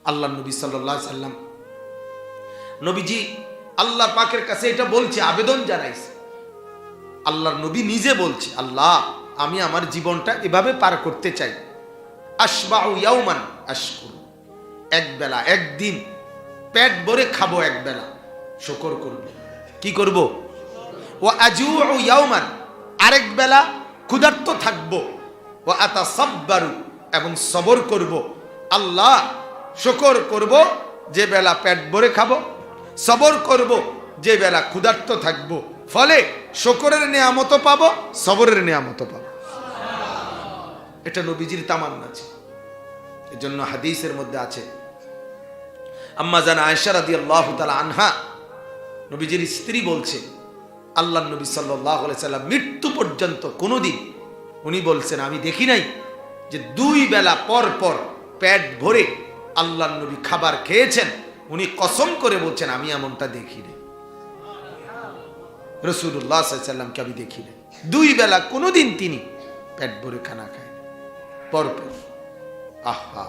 আল্লাহ নবী সাল্লাল্লাহু আলাইহি সাল্লাম, নবীজি আল্লাহ পাকের কাছে এটা বলছে, আবেদন জানাইছে। আল্লাহর নবী নিজে বলছে, আল্লাহ আমি আমার জীবনটা এভাবে পার করতে চাই। আশবাউ ইয়াওমান আশকুরু, এক বেলা একদিন পেট ভরে খাবো, এক বেলা শুকর করব। কি করব? ওয়া আজুউ ইয়াওমান, আরেক বেলা ক্ষুধার্ত থাকবো। ওয়া আতাসাব্বারু, এবং সবর করব। আল্লাহ শুকর করব যে বেলা পেট ভরে খাবো, সবর করব যে বেলা ক্ষুধার্ত থাকবো। ফলে শুকরের নিয়ামত পাবো, সবরের নিয়ামত পাবো। এটা নবীজির তামান্না ছিল। এজন্য হাদিসের মধ্যে আছে, আম্মা জান আয়েশা রাদিয়াল্লাহু তাআলা আনহা, নবীজির স্ত্রী বলছে, আল্লাহর নবী সাল্লাল্লাহু আলাইহি সাল্লাম মৃত্যু পর্যন্ত কোনোদিন উনি বলছেন আমি দেখি নাই যে দুই বেলা পর পর পেট ভরে আল্লাহর নবী খাবার খেয়েছেন। উনি কসম করে বলছেন আমি এমনটা দেখি নাই, রাসূলুল্লাহ সাল্লাল্লাহু আলাইহি সাল্লামকে আমি দেখি নাই দুই বেলা কোনোদিন তিনি পেট ভরে খানা খায় পরপর। আহা,